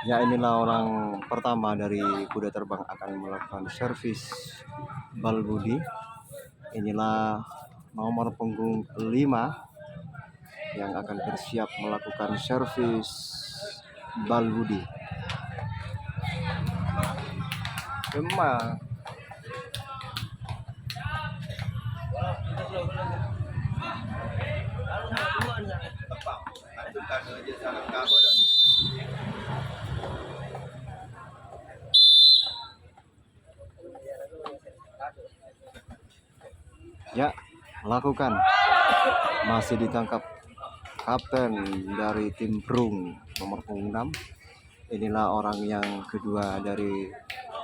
Ya, inilah orang pertama dari kuda terbang akan melakukan servis bal budi. Inilah nomor punggung 5 yang akan bersiap melakukan servis bal budi. Gemma. Ya, lakukan. Masih ditangkap kapten dari tim Brung nomor punggung 6. Inilah orang yang kedua dari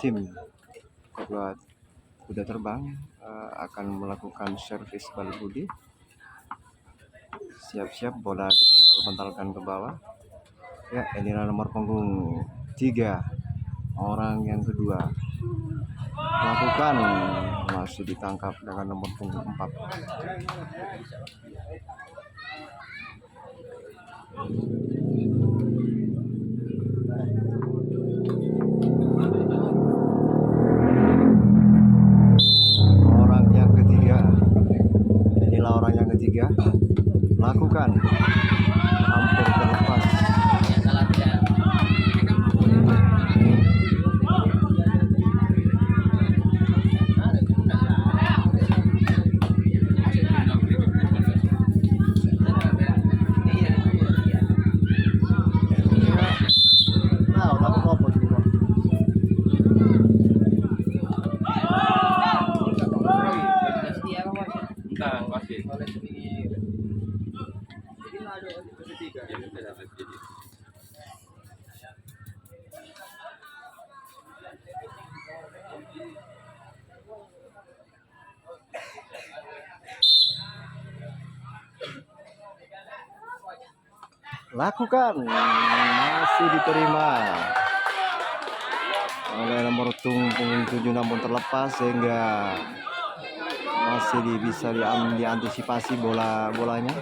tim kedua kuda terbang akan melakukan servis bal budi. Siap-siap bola dipental-pentalkan ke bawah. Ya, inilah nomor punggung 3, orang yang kedua. Lakukan, masih ditangkap dengan nomor punggung 4. Orang yang ketiga. Inilah orang yang ketiga. Lakukan, hampir terlepas. Lakukan, masih diterima oleh nomor punggung 7, namun terlepas sehingga masih bisa diantisipasi bolanya.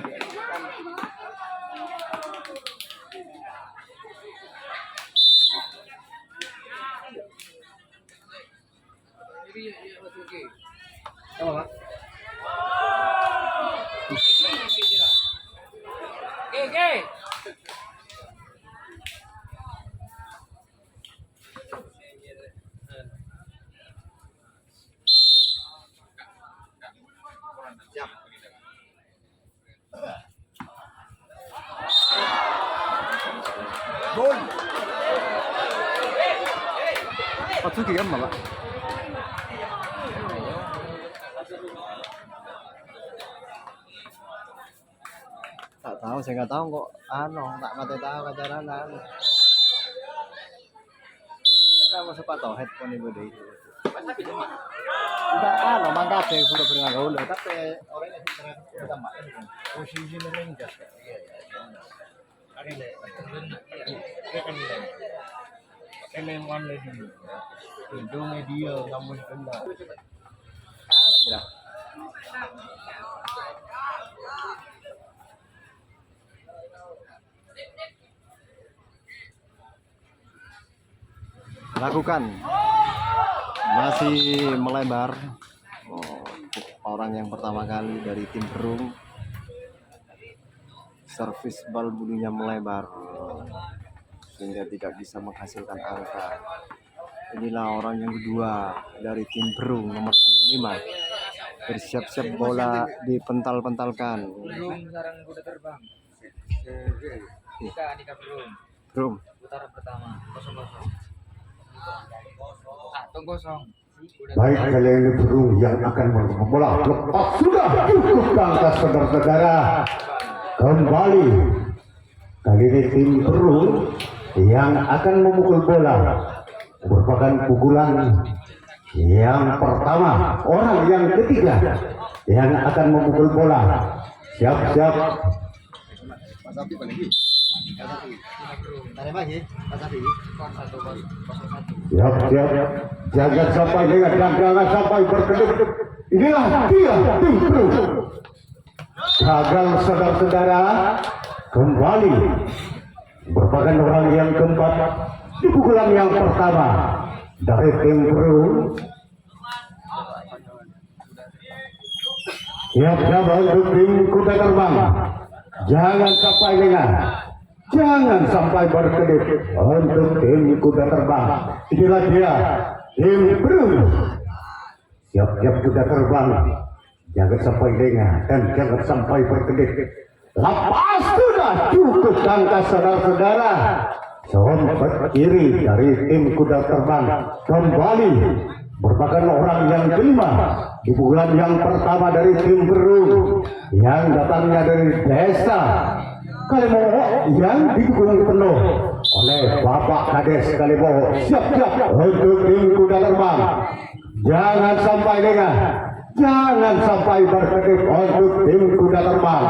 Gol. Patsuki kan, Bapak? Tak tahu, saya nggak tahu kok. Tak nggak tahu kacaran. Saya masuk atau headphone ibu deh. Udah, mangga saya sudah pernah gaul, tapi orangnya sudah tambah. Posisi merenggak. Iya. Elemen lagi itu media namun kena lakukan, masih melebar. Orang yang pertama kali dari tim Brung, servis bal budinya melebar sehingga tidak bisa menghasilkan angka. Inilah orang yang kedua dari tim Brung nomor 5. Bersiap-siap bola dipental-pentalkan. Brung sarang kuda terbang. Nika Brung. Putaran pertama 0-0. Kosong. Baik kalian Brung yang akan membawa bola lepas sudah cukup ke atas saudara-saudara. Kembali kali ini tim Brung yang akan memukul bola merupakan pukulan yang pertama, orang yang ketiga yang akan memukul bola. Siap-siap. Siap-siap. Jaga sampai dengan jangan sampai berkedip. Inilah dia tim Brung. Gagal saudara-saudara. Kembali merupakan orang yang keempat di pukulan yang pertama dari tim Perung. Siap-siap untuk tim kuda terbang. Jangan sampai lengah, jangan sampai berkedip untuk tim kuda terbang. Inilah dia tim Perung. Siap-siap kuda terbang. Jangan sampai lengah dan jangan sampai berkedip. Lepas sudah cukup tangkas saudara-saudara. Sompet kiri dari tim kuda terbang kembali merupakan orang yang kelima di pukulan yang pertama dari tim Perung yang datangnya dari desa Kalimoho yang didukung penuh oleh Bapak Kades Kalimoho. Siap-siap untuk tim kuda terbang. Jangan sampai lengah, jangan sampai berkedip untuk tim kuda terbang.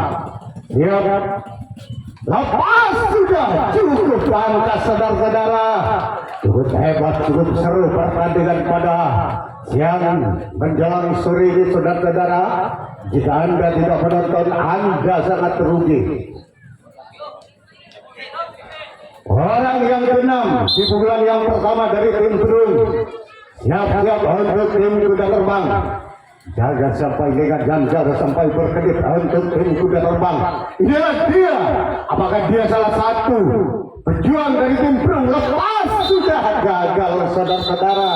Siap. Lepas sudah cukup tangkas saudara-saudara. Cukup hebat, cukup seru pertandingan pada siang menjelang sore ini saudara-saudara. Jika Anda tidak menonton, Anda sangat rugi. Orang yang keenam di pukulan yang pertama dari tim Perung. Siap-siap untuk tim kuda terbang. Jangan sampai lengah dan jangan sampai berkedip untuk tim kuda terbang. Inilah dia. Apakah dia salah satu pejuang dari tim Perung? Lepas sudah gagal saudara-saudara.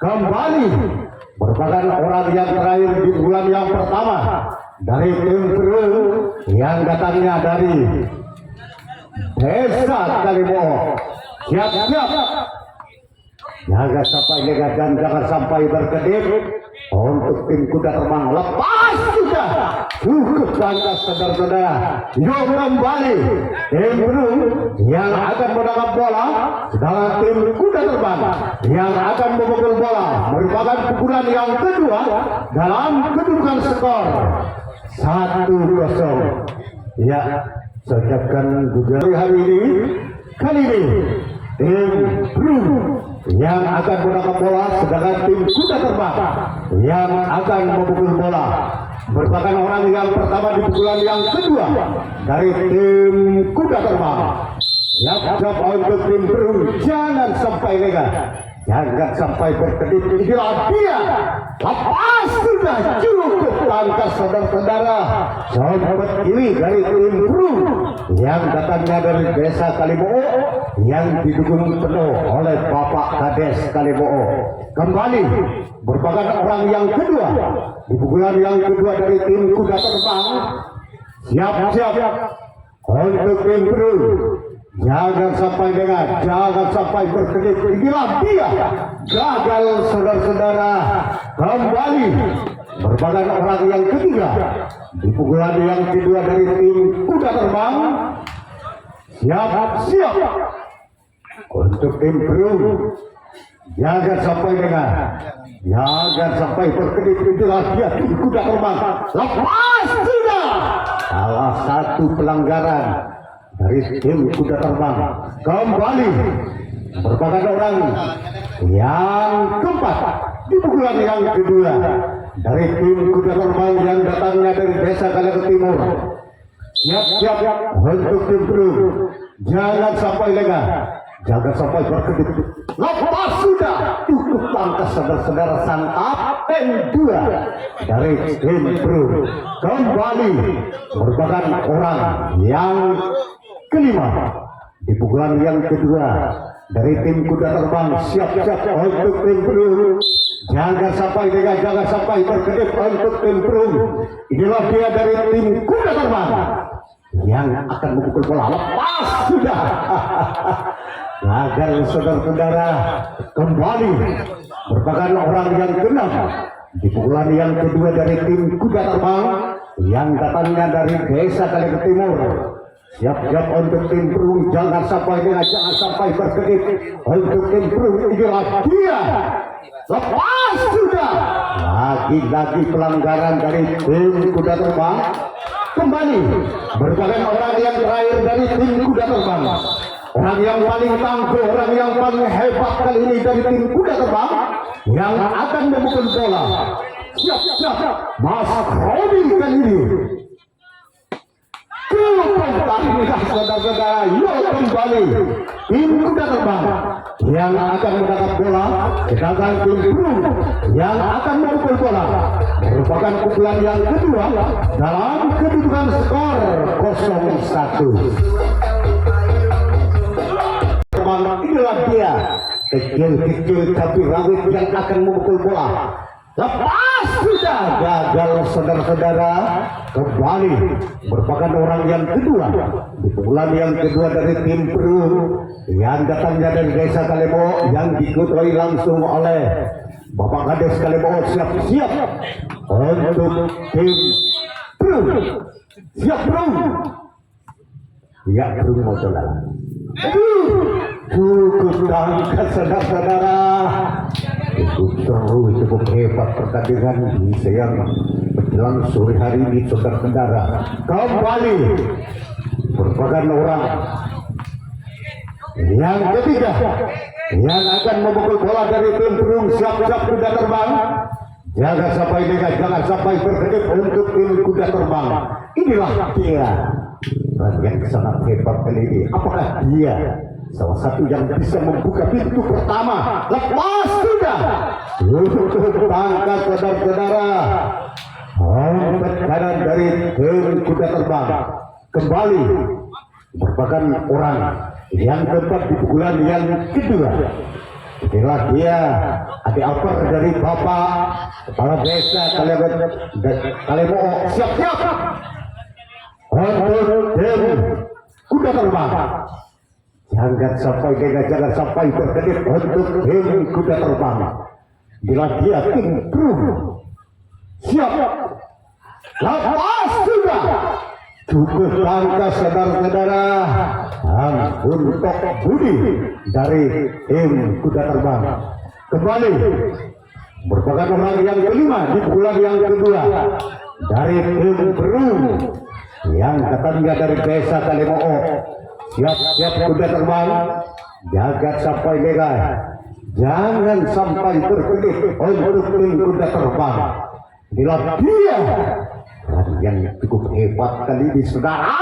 Kembali merupakan orang yang terakhir di bulan yang pertama dari tim Perung yang datangnya dari desa Kalimoho. Siap-siap. Jangan sampai lengah dan jangan sampai berkedip untuk tim kuda terbang. Lepas sudah cukup tangkas saudara-saudara. Yuk kembali tim Perung yang akan menangkap bola, sedangkan tim kuda terbang yang akan memukul bola. Merupakan pukulan yang kedua dalam kedudukan skor 1-0. Ya, saya ucapkan juga hari ini, kali ini tim Perung yang akan menangkap bola, sedangkan tim kuda terbang yang akan memukul bola. Merupakan orang yang pertama di pukulan yang kedua dari tim kuda terbang. Siap-siap untuk tim Perung. Jangan sampai lengah, jangan sampai berkedip. Inilah dia. Lepas sudah cukup tangkas saudara-saudara. Sompet kiri dari tim Perung yang datangnya dari desa Kalimoho yang didukung penuh oleh Bapak Kades Kalimoho. Kembali merupakan orang yang kedua di pukulan yang kedua dari tim kuda terbang. Siap-siap untuk tim Perung. Jangan sampai lengah, jangan sampai berkedip. Inilah dia. Gagal saudara-saudara. Kembali merupakan orang yang ketiga di pukulan yang kedua dari tim kuda terbang. Siap-siap untuk tim Perung. Jangan sampai lengah, jangan sampai berkedip. Inilah dia tim kuda terbang. Lepas sudah. Salah satu pelanggaran dari tim kuda terbang. Kembali merupakan orang yang keempat di pukulan yang kedua dari tim kuda terbang yang datangnya dari desa Kalimoho Timur. Siap-siap untuk tim Perung. Jangan sampai lengah, jangan sampai berkedip. Lepas sudah cukup tangkas saudara-saudara. Sang kapten 2 dari tim Perung. Kembali merupakan orang yang kelima di pukulan yang kedua dari tim kuda terbang. Siap-siap untuk tim Perung. Jangan sampai lengah, jangan sampai berkedip untuk tim Perung. Inilah dia dari tim kuda terbang yang akan memukul bola. Lepas sudah. Gagal saudara-saudara. Kembali merupakan orang yang keenam di pukulan yang kedua dari tim kuda terbang yang datangnya dari desa Kalimoho Timur. Siap-siap untuk tim Perung. Jangan sampai lengah, jangan sampai berkedip untuk tim Perung. Inilah dia. Lepas sudah. Lagi-lagi pelanggaran dari tim kuda terbang. Kembali merupakan orang yang terakhir dari tim kuda terbang. Orang yang paling tangguh, orang yang paling hebat kali ini dari tim kuda terbang yang akan memukul bola. Siap-siap Mas Rodi kali ini. Saudara-saudara, yuk kembali tim kuda terbang yang akan menangkap bola, sedangkan tim Brung yang akan memukul bola. Merupakan pukulan yang kedua dalam kedudukan skor 0-1. Inilah dia kecil-kecil tapi rawit yang akan memukul bola. Lepas sudah gagal saudara-saudara. Kembali merupakan orang yang kedua di pukulan yang kedua dari tim Brung yang datangnya dari desa Kalebo, yang diketuai langsung oleh Bapak Kades Kalebo. Siap-siap untuk tim Brung. Siap Brung. Ya Brung mau saudara. Cukup tangkas saudara-saudara. Cukup seru, cukup hebat pertandingan yang menjelang sore hari ini saudara-saudara. Kembali merupakan orang yang ketiga yang akan memukul bola dari tim Brung. Siap-siap kuda terbang. Jaga sampai dekat, jangan sampai berkedip untuk tim kuda terbang. Inilah dia yang sangat hebat kali ini. Apakah dia salah satu yang bisa membuka pintu pertama? Lepas sudah untuk tangkap saudara-saudara. Angkat kanan dari tim kuda terbang. Kembali merupakan orang yang keempat di pukulan yang kedua. Inilah dia adik apar dari Bapak Kepala Desa Kalebo. Siap-siap untuk tim kuda terbang. Jangan sampai berkedip untuk tim kuda terbang. Bila dia tim Brung. Siap. Lepas sudah. Cukup tangkas saudara-saudara. Ampun tok budi dari tim kuda terbang. Kembali merupakan orang yang kelima di bulan yang kedua dari tim Brung yang datangnya dari desa Kalebo. Siap-siap kuda terbang. Jaga sampai legal. Jangan sampai berkedip untuk tim kuda terbang. Inilah dia yang cukup hebat kali ini saudara.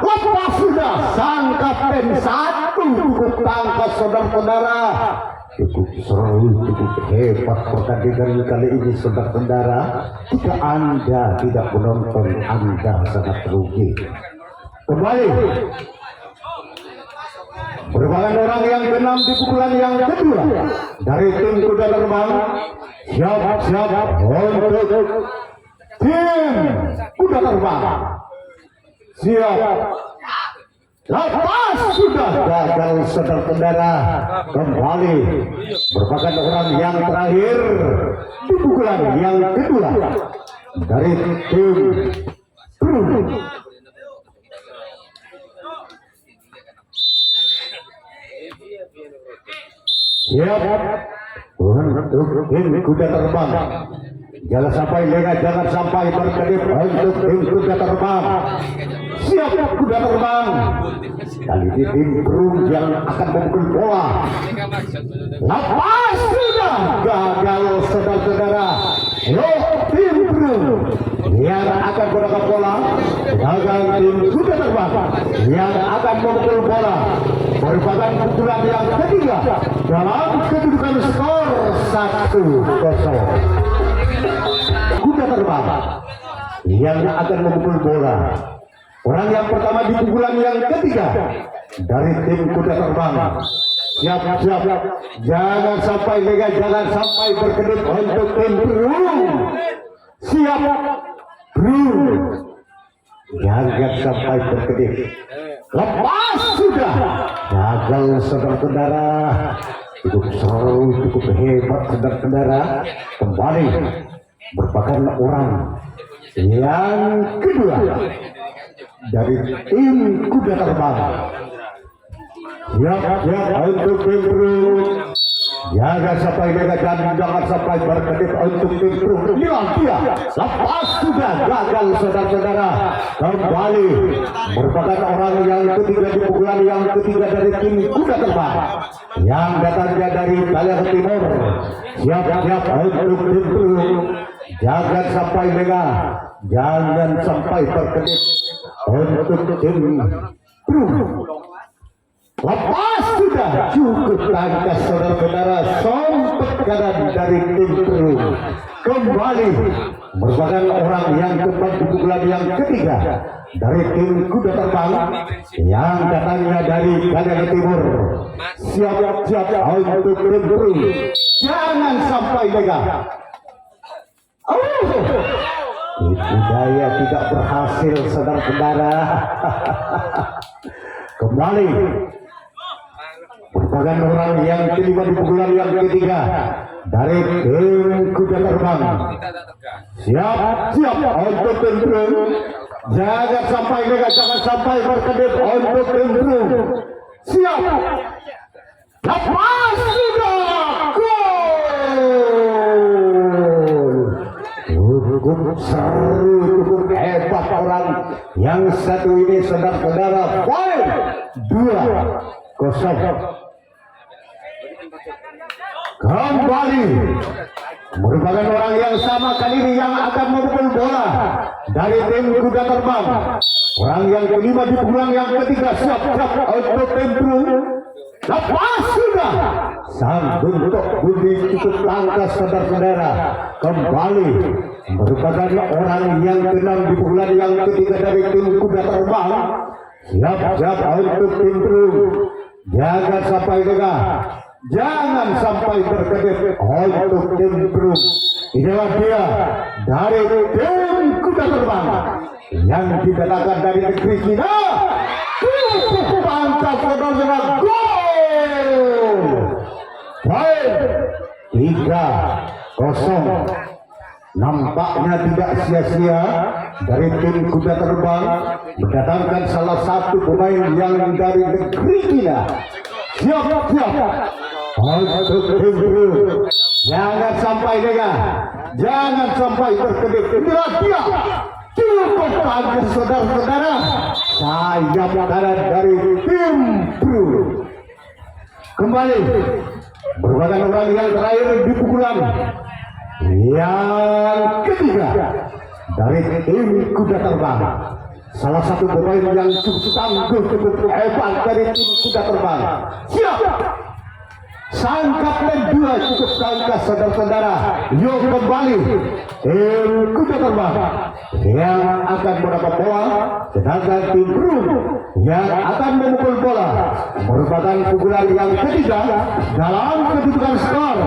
Lepas sudah sang kapten satu. Cukup tangkas saudara-saudara. Cukup seru, cukup hebat pertandingan kali ini saudara-saudara. Jika Anda tidak menonton, Anda sangat rugi. Kembali merupakan orang yang keenam di pukulan yang kedua dari tim kuda terbang. Siap-siap untuk tim kuda terbang. Siap. Lepas sudah gagal saudara-saudara. Kembali merupakan orang yang terakhir di pukulan yang kedua dari tim Brung. Siap untuk tim kuda terbang. Jangan sampai lengah, jangan sampai berkedip untuk tim kuda terbang. Siap kuda terbang. Kali ini tim Brung yang akan memukul bola. Lepas sudah gagal saudara-saudara. Tim Brung yang akan menangkap bola. Gagal tim kuda terbang yang akan memukul bola. Merupakan pukulan yang ketiga dalam kedudukan skor 1-0. Kuda terbang yang akan memukul bola. Orang yang pertama di pukulan yang ketiga dari tim kuda terbang. Siap-siap. Jangan sampai lega, jangan sampai berkedip untuk tim Brung. Siap Brung. Jangan sampai berkedip. Lepas sudah. Gagal saudara-saudara. Cukup seru, cukup hebat saudara-saudara. Kembali merupakan orang yang kedua dari tim kuda terbang. Siap untuk tim Brung. Jangan sampai negatif, jangan sampai berkedip untuk tim Brung. Inilah dia. Lepas sudah gagal saudara-saudara. Kembali merupakan orang yang ketiga di pukulan yang ketiga dari tim kuda terbang yang datangnya dari Kalimantan Timur. Siap untuk tim Brung. Jangan sampai lengah, jangan sampai berkedip untuk tim Brung. lepas sudah, cukup tangkas saudara-saudara. Sompet kanan dari tim Perum kembali merupakan orang yang tepat di pukulan yang ketiga dari tim kuda terbang yang datangnya dari Gajah Timur. Siap-siap untuk tim Perum, jangan sampai gagal. Itu daya tidak berhasil saudara-saudara. Kembali merupakan orang yang kelima di pukulan yang ketiga dari tim kuda terbang. Siap untuk tim Perum, jangan sampai gagal, jangan sampai berkedip untuk tim Perum. Siap, lepas sudah, gol. Cukup seru, cukup hebat orang yang satu ini saudara-saudara. Poin 2-0. Kembali merupakan orang yang sama kali ini yang akan memukul bola dari tim kuda terbang. Orang yang kelima di pukulan yang ketiga. Siap-siap untuk tim Perum. Lepas sudah, sang bentuk bunyi cukup tangkas saudara-saudara. Kembali merupakan orang yang keenam di pukulan yang ketiga dari tim kuda terbang. Siap-siap untuk tim Perum, jangan sampai gagal, jangan sampai berkedip untuk tim Perum. Inilah dia dari tim kuda terbang yang didatangkan dari negeri Cina. Cukup tangkas saudara-saudara. Baik, 3-0. Nampaknya tidak sia-sia dari tim kuda terbang mendatangkan salah satu pemain yang dari negeri Cina. Siap-siap untuk tim Perum, jangan sampai gagal, jangan sampai berkedip. Inilah dia, cukup tangkas saudara-saudara. Sayap kanan dari tim Perum. Kembali merupakan orang yang terakhir di pukulan yang ketiga dari tim kuda terbang. Salah satu pemain yang cukup tangguh, cukup hebat dari tim kuda terbang. Siap, sang kapten 2 cukup tangkas saudara-saudara. Yuk kembali tim kuda terbang yang akan mendapat bola, sedangkan tim Perum yang akan memukul bola. Merupakan pukulan yang ketiga dalam kedudukan skor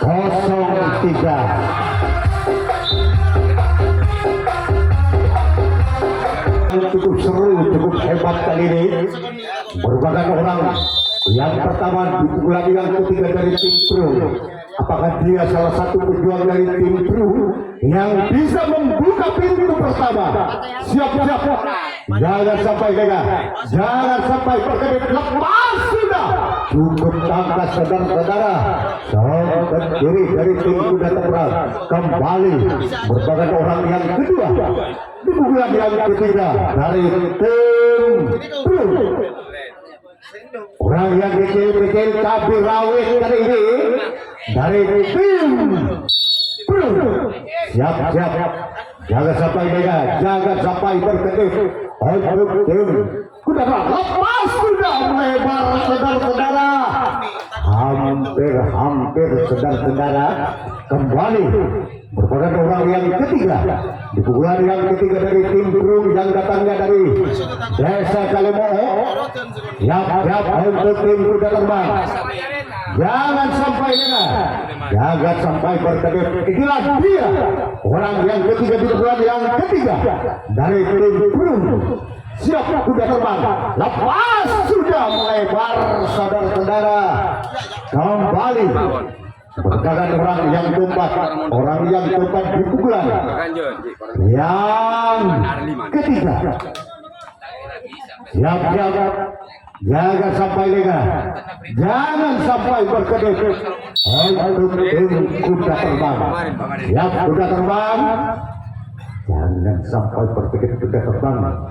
0-3. Cukup seru, cukup hebat kali ini. Merupakan orang yang pertama di pukulan yang ketiga dari tim Perum. Apakah dia salah satu pejuang dari tim Perum yang bisa membuka pintu pertama? Siap-siap, jangan sampai gagal, jangan sampai berkedip. Lepas sudah, cukup tangkas saudara-saudara. Sobat kiri dari tim kuda terbang kembali merupakan orang yang kedua di pukulan yang ketiga dari tim Perum. Orang yang kecil-kecil tapi rawit kali ini dari tim Perum. Siap-siap, jangan sampai gagal, jangan sampai berkedip untuk tim kuda terbang. Lepas sudah, melebar saudara-saudara. Hampir saudara-saudara. Kembali merupakan orang yang ketiga di pukulan yang ketiga dari tim Perum yang datangnya dari Desa Kalimoo. Siap-siap untuk tim kuda terbang. Jangan sampai gagal, jangan sampai berkedip. Inilah dia orang yang ketiga di pukulan yang ketiga dari tim Perum. Siap kuda terbang. Lepas sudah, melebar saudara-saudara. Kembali merupakan orang yang keempat, orang yang keempat di pukulan yang ketiga. Siap-siap, jangan sampai gagal, jangan sampai berkedip untuk tim kuda terbang. Siap kuda terbang, jangan sampai berkedip kuda terbang.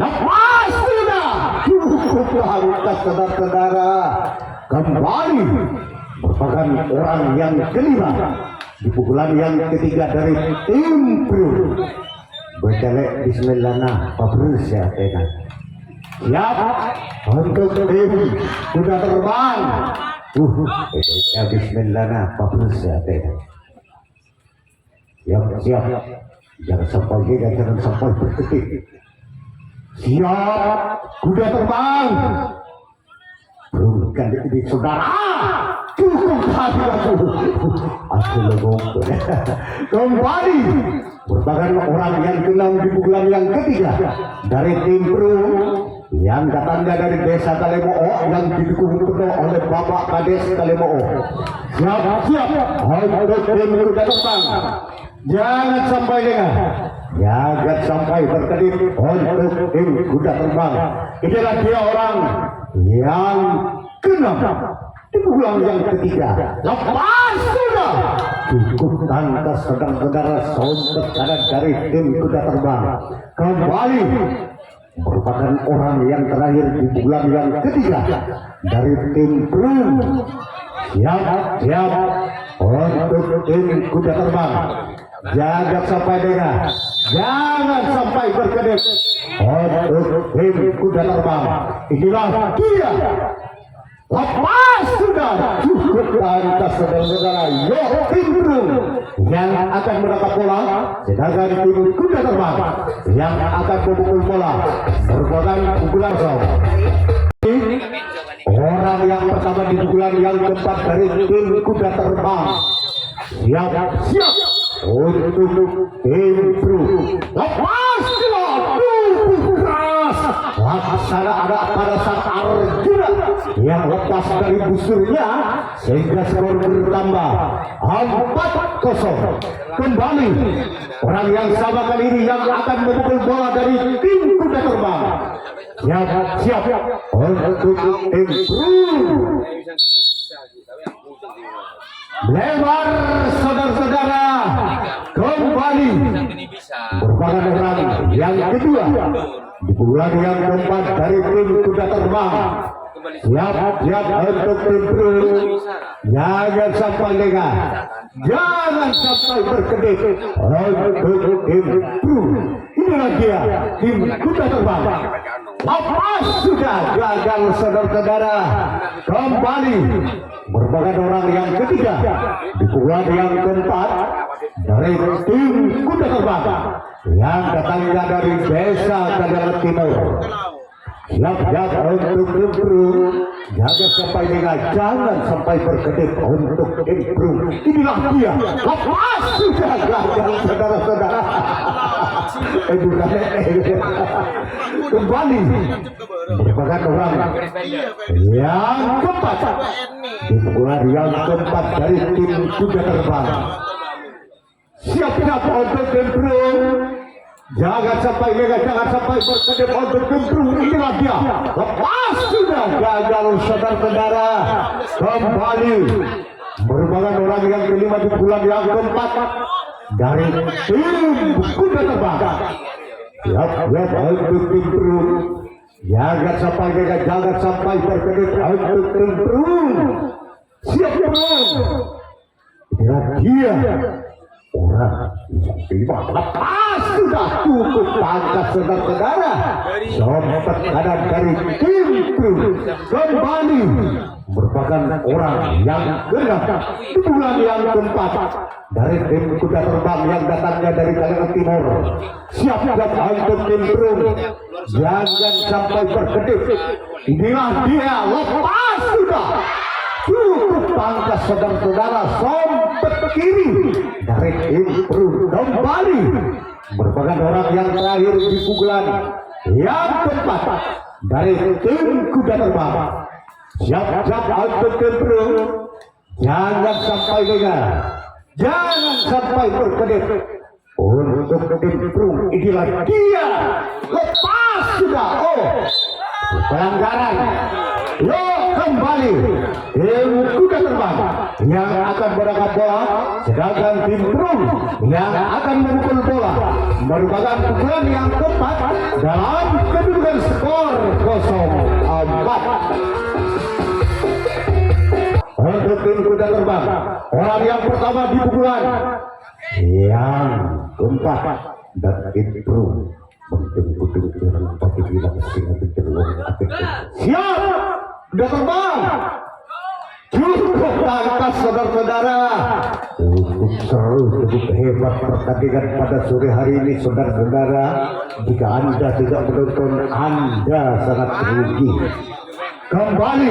Lepas sudah, cukup tangkas saudara-saudara. Kembali merupakan orang yang kelima di pukulan yang ketiga dari tim Perum. berkelek bismillah nah pabrus ya tena. Siap untuk tim kuda terbang. Ya bismillah nah pabrus ya tena. Siap. Jangan sampai berketik. Siap kuda terbang. Bukan ini saudara. Cukup hati aku logong. Kembali merupakan orang yang keenam di bulan yang ketiga dari tim Pro yang datangnya dari desa Kalemoo yang didukung penuh oleh Bapak Kades Kalemoo. Siap untuk tim kuda terbang. Jangan sampai berkedip untuk tim kuda terbang. Inilah dia orang yang keenam di bulan yang ketiga. Lepas sudah. Cukup tangkas saudara-saudara sontek kanan dari tim kuda terbang. Kembali merupakan orang yang terakhir di bulan yang ketiga dari tim Pro. Siap untuk tim kuda terbang. Jangan sampai berkedip untuk tim kuda terbang. Inilah dia. Lepas sudah. Cukup lantas saudara-saudara. Tim Pro yang akan menangkap bola, sedangkan tim kuda terbang yang akan memukul bola merupakan pukulan kosong. Orang yang pertama di bulan yang keempat dari tim kuda terbang. Siap untuk tim Pro. Lepas keras. Laksana ada pada saat Arjuna yang lepas dari busurnya sehingga skor bertambah 4-0. Kembali orang yang sama kali ini yang akan memukul bola dari tim kuda terbang. Siap untuk tim Pro. Lebar saudara-saudara. Kembali merupakan orang yang kedua di bulan yang keempat dari tim kuda terbang. Siap untuk tim Pro. Jangan sampai lengah, jangan sampai berkedip untuk tim Pro. Inilah dia tim kuda terbang. Lepas sudah gagal saudara-saudara. Kembali merupakan orang yang ketiga di bulan yang keempat dari tim kuda terbang yang datangnya dari desa Kalimantan Timur. Siap untuk tim Pro. Jangan sampai lengah, jangan sampai berkedip untuk tim Pro. Inilah dia. Lepas sudah gagal saudara-saudara. Kembali merupakan orang yang keempat di bulan yang keempat dari tim kuda terbang. Siap untuk tim Pro. Jangan sampai lengah, jangan sampai berkedip untuk tim Pro. Inilah dia. Lepas sudah gagal saudara-saudara. Kembali merupakan orang yang kelima di bulan yang keempat dari tim kuda terbang. Siap untuk tim Pro. Jangan sampai lengah, jangan sampai berkedip untuk tim Pro. Siap Pro. Inilah dia orang yang kelima. Lepas sudah cukup tangkas saudara-saudara. Sontek kanan dari tim Pro. Kembali merupakan orang yang keenam di bulan yang keempat dari tim kuda terbang yang datangnya dari Kalimantan Timur. Siap untuk tim Pro. Jangan sampai berkedip. Inilah dia. Lepas sudah cukup tangkas saudara-saudara. Sompet kiri dari tim Pro. Kembali merupakan orang yang terakhir di pukulan yang keempat dari tim kuda terbang. Siap untuk tim Pro. Jangan sampai lengah, jangan sampai berkedip untuk tim Pro. Inilah dia. Lepas sudah. Pelanggaran. Kembali tim kuda terbang yang akan menangkap bola, sedangkan tim Pro yang akan memukul bola. Merupakan pukulan yang keempat dalam kedudukan skor 0-4. Untuk tim kuda terbang, orang yang pertama di pukulan yang keempat dan Timbrung menjemput dengan bagi bilang dengan penceluang siap sudah terbang cukup tangkas saudara-saudara. Cukup seru, cukup hebat pertandingan pada sore hari ini saudara-saudara. Jika Anda tidak menonton, Anda sangat rugi. Kembali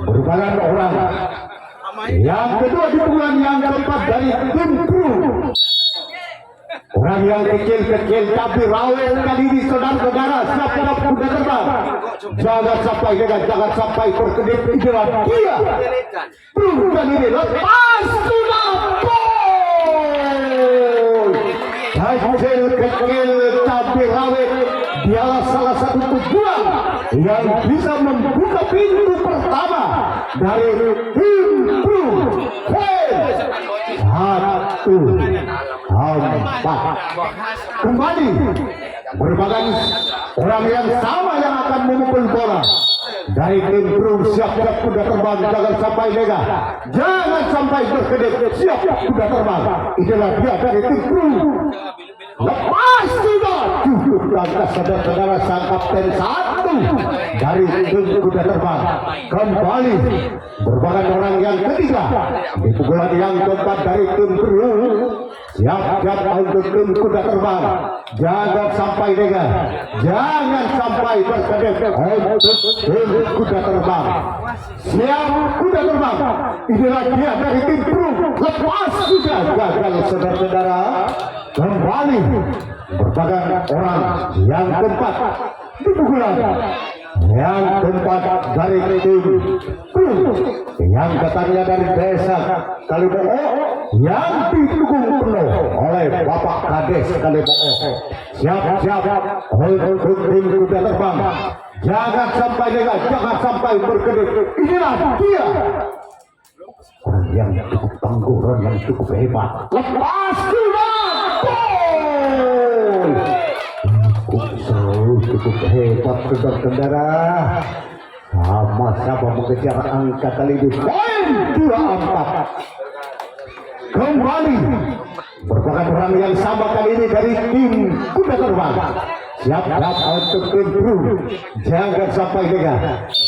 merupakan orang yang kedua di bulan yang keempat dari Timbrung. Orang yang kecil-kecil tapi rawel kali ini saudara-saudara. Siap-siap sudah terbang. Jangan sampai berkedip. Itulah dia. Bukan ini. Lepas sudah gol. Kecil-kecil tapi rawel. Dialah salah satu tujuan yang bisa membuka pintu pertama dari Timbrung. 1-4 kembali merupakan orang yang sama yang akan memukul bola dari Timbrung. Siap-siap sudah terbang, jangan sampai lega, jangan sampai berkedip, siap sudah terbang. Itulah dia dari Timbrung. Lepas sudah cukup tangkas saudara-saudara. Sang kapten 1 dari Timbrung sudah terbang. Kembali merupakan orang yang ketiga di pukulan yang keempat dari Timbrung. Siap-siap untuk tim kuda terbang. Jangan sampai dengar, jangan sampai berkedip untuk tim kuda terbang. Siap kuda terbang. Inilah dia dari Timbrung. Lepas sudah gagal saudara-saudara. Kembali merupakan orang yang keempat di pukulan yang keempat dari Timbrung, yang datangnya dari desa Kaliboo, yang didukung penuh oleh Bapak Kades Kaliboo. Siap-siap untuk tim kuda terbang. Jangan sampai dengar, jangan sampai berkedip. Inilah dia orang yang cukup tangguh, orang yang cukup hebat. Lepas sudah gol. Cukup hebat saudara-saudara. Sama-sama mengejar angka kali ini. Poin 24. Kembali merupakan orang yang sama kali ini dari tim kuda terbang. Siap-siap untuk Timbrung. Jangan sampai dengar,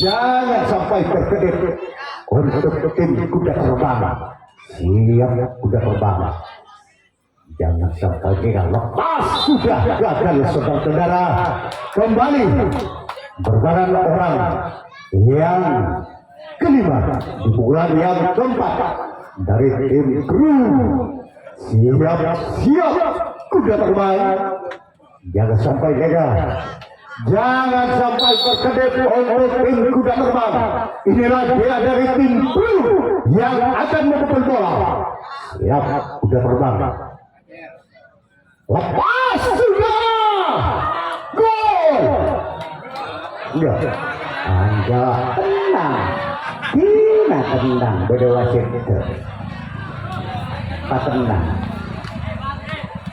jangan sampai berkedip untuk tim kuda terbang. Siap kuda terbang. Jangan sampai dengar. Lepas sudah gagal saudara-saudara. Kembali merupakan orang yang kelima di bulan yang keempat dari Timbrung. Siap kuda terbang. Jangan sampai gagal, jangan sampai berkedip untuk tim kuda terbang. Inilah dia dari Timbrung yang akan memukul bola. Siap kuda terbang. Lepas sudah gol. Ya, Anda tenang, tidak tenang, beda wasit itu. Pak tenang.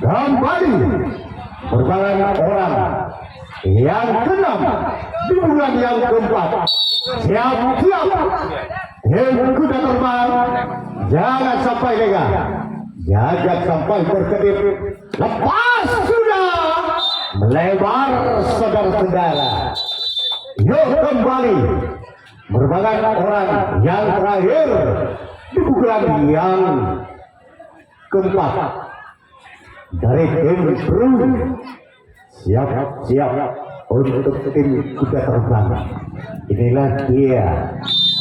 Kembali merupakan orang yang keenam di bulan yang keempat. Siap-siap tim kuda terbang. Jangan sampai lega, jangan sampai berkedip. Lepas sudah melebar saudara-saudara. Yuk kembali merupakan orang yang terakhir di pukulan yang keempat dari Timbrung. Siap-siap untuk tim kuda terbang. Inilah dia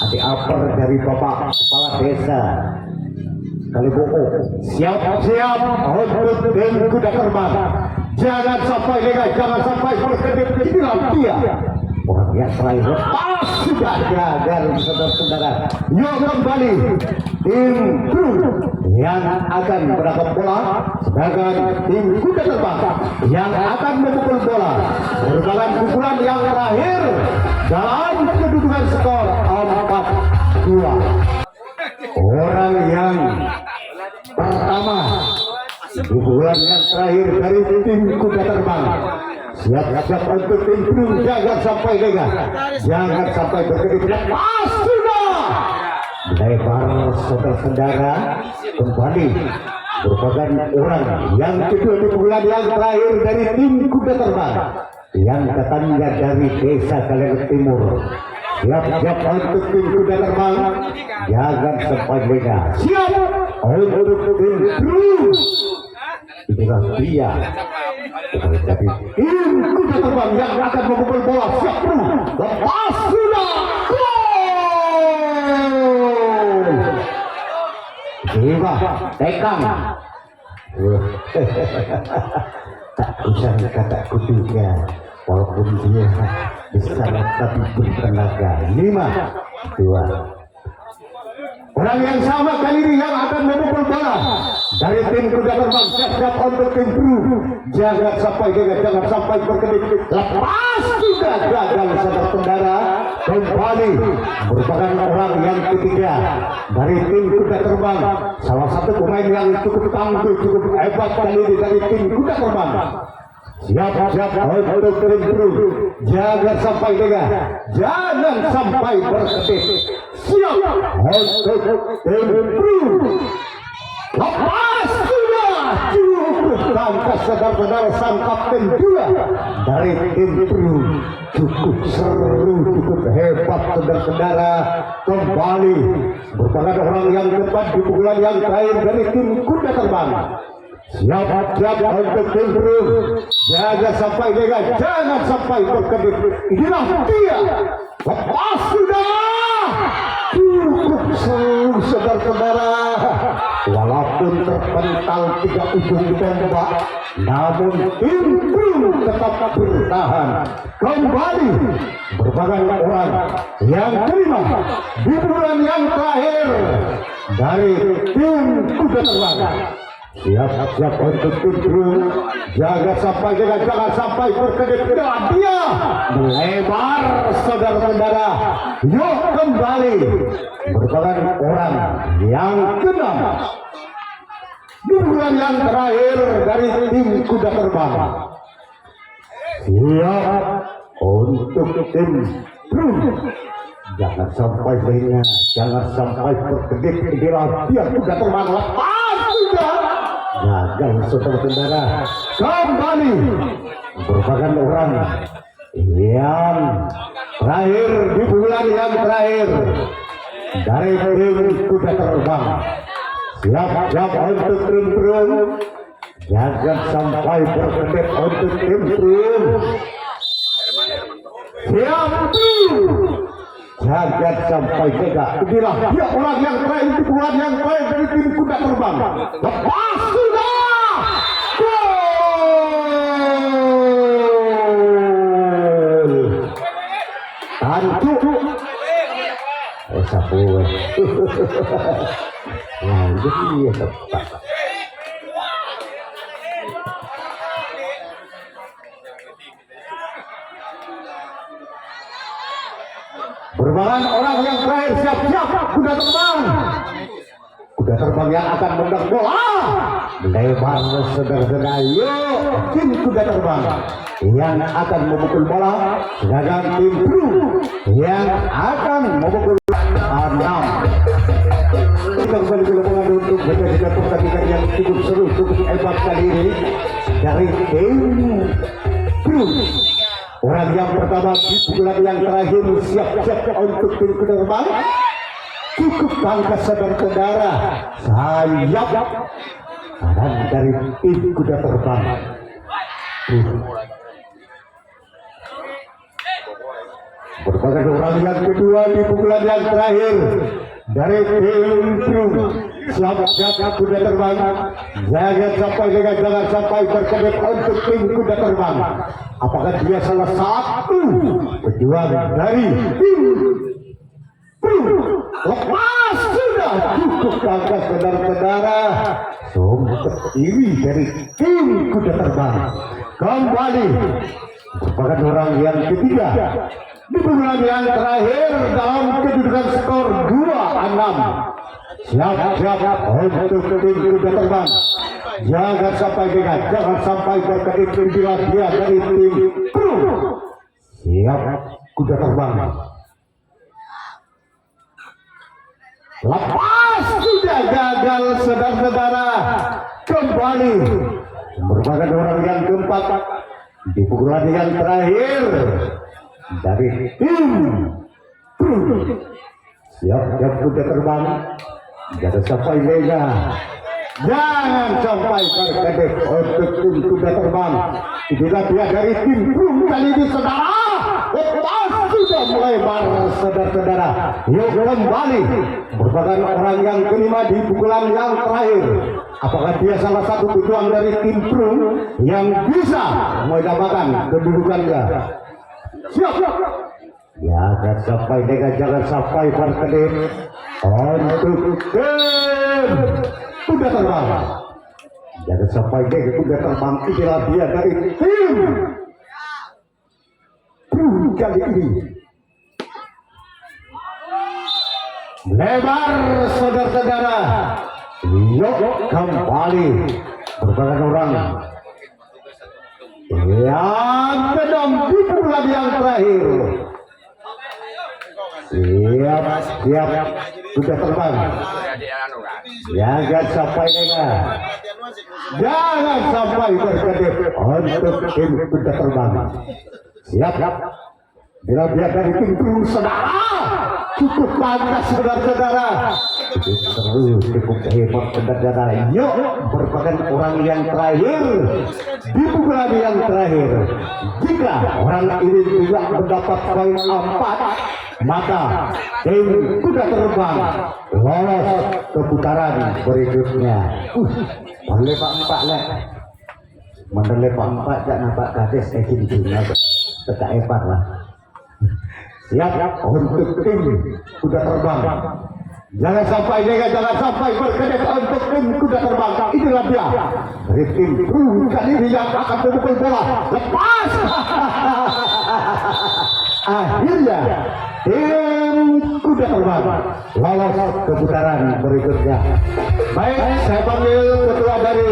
adik apar dari Bapak Kepala Desa Kaliboo. Siap-siap untuk tim kuda terbang. Jangan sampai lengah, jangan sampai berkedip. Inilah dia orang yang terakhir. Lepas sudah gagal saudara-saudara. Yuk kembali Timbrung yang akan berangkat bola, sedangkan tim kuda terbang yang akan memukul bola. Merupakan pukulan yang terakhir dalam kedudukan skor 4-2. Orang yang pertama di bulan yang terakhir dari tim kuda terbang. Siap-siap untuk Timbrung. Jangan sampai lega, jangan sampai berkedip. Lepas sudah lebar saudara-saudara. Kembali merupakan orang yang kedua di bulan yang terakhir dari tim kuda terbang yang datangnya dari desa Kalian Timur. Siap-siap untuk tim kuda terbang, jangan sampai lengah. Siap untuk tim kru. Itulah dia menjadi tim kuda terbang yang akan memukul bola. Siap kru, lepas sudah, gol. Jiwa tekang. Tak usah kata kutunya, walaupun dia besar tapi bertenaga. 5, 2. Orang yang sama kali ini yang akan memukul bola dari tim kuda terbang. Siap-siap untuk tim kru. Jangan sampai berkedip. Lepas juga gagal saudara-saudara. Kembali merupakan orang yang ketiga dari tim kuda terbang. Salah satu pemain yang cukup tangguh, cukup hebat kali ini dari tim kuda terbang. Siap-siap untuk tim kru. Jangan sampai lengah. Jangan sampai berkedip. Siap untuk tim kru. Lepas sudah. Cukup tangkas saudara-saudara sang kapten juga dari tim kru. Cukup seru, cukup hebat saudara-saudara. Kembali merupakan orang yang tepat di pukulan yang terakhir dari tim kuda terbang. Siap-siap untuk tim kru. Jaga sampai lengah, jangan sampai berkedip. Inilah dia. Lepas sudah. Cukup seru saudara-saudara. Walaupun terpental 3 ujung tombak, namun tim kru tetap bertahan. Kembali merupakan orang yang kelima di bulan yang terakhir dari tim kuda terbang. Siap-siap untuk tim kru. Jangan sampai berkedip. Dia melebar saudara-saudara. Yuk kembali merupakan orang yang keenam di bulan yang terakhir dari tim kuda terbang. Siap untuk tim kru. Jangan sampai lengah, jangan sampai berkedip. Inilah dia kuda terbang. Lepas sudah. Gagal saudara-saudara. Kembali merupakan orang yang terakhir di bulan yang terakhir dari tim kuda terbang. Siap-siap untuk tim kru. Jangan sampai berkedip untuk tim kru. Siap kru. Jangan sampai gagal. Inilah dia orang yang terakhir di bulan yang terakhir dari tim kuda terbang. Lepas sudah. Gol. Tantu. Sapu. Nah, jadi ya tepat. Merupakan orang yang terakhir. Siap-siap kuda terbang. Kuda terbang yang akan menendang bola. Lebar saudara-saudara. Yuk tim kuda terbang yang akan memukul bola. Sedangkan tim kru yang akan memukul 6. Kita kembali ke lapangan untuk menjadi pertandingan yang cukup seru, cukup hebat kali ini dari tim kru. Orang yang pertama di bulan yang terakhir. Siap-siap untuk tim kuda terbang. Cukup tangkas saudara-saudara. Sayap kanan dari tim kuda terbang. Merupakan orang yang kedua di bulan yang terakhir dari tim kru. Siap-siap kuda terbang. Jangan sampai berkedip untuk tim kuda terbang. Apakah dia salah satu pejuang dari tim kru? Lepas sudah. Cukup tangkas saudara-saudara. Sungguh terdiri dari tim kuda terbang. Kembali merupakan orang yang ketiga di bulan yang terakhir dalam kedudukan skor 2-6. Siap-siap untuk tim kuda terbang. Jangan sampai gagal, jangan sampai berkedip. Inilah dia dari tim kru. Siap kuda terbang. Lepas sudah gagal saudara-saudara. kembali merupakan orang yang keempat di pukulan yang terakhir dari tim siap kuda terbang. Jangan sampai lengah, jangan sampai terkedip untuk tim kuda terbang. Inilah dia dari tim Brung kali ini saudara. Lepas sudah melebar saudara-saudara. Yuk kembali merupakan orang yang kelima di pukulan yang terakhir. Apakah dia salah satu pejuang dari tim Brung yang bisa mendapatkan kedudukannya? Siap. Jangan sampai jangan sampai terkedip untuk tim kuda terbang. Jangan sampai kuda terbang. Inilah dia dari tim Brung kali ini. Lebar saudara-saudara. Yuk kembali merupakan orang yang kedam di bulan yang terakhir. Siap sudah terbang. Jangan sampai lengah, jangan sampai berkedip untuk tim kuda terbang. Siap. Bila dia dari tim Brung saudara, cukup pantas saudara-saudara. Terus cukup hebat saudara. Yuk merupakan orang yang terakhir di pukulan yang terakhir. Jika orang ini juga mendapat poin 4, maka tim kuda terbang lolos ke putaran berikutnya. Boleh Pak 4 lah. Mandalay Pak 4 tak nampak kades dunia tetap hebat lah. Siap untuk tim kuda terbang. Jangan sampai berkedip untuk tim kuda terbang. Inilah dia dari tim Brung kali ini yang akan memukul bola. Lepas. Akhirnya tim kuda terbang lolos ke putaran berikutnya. Baik, saya panggil ketua dari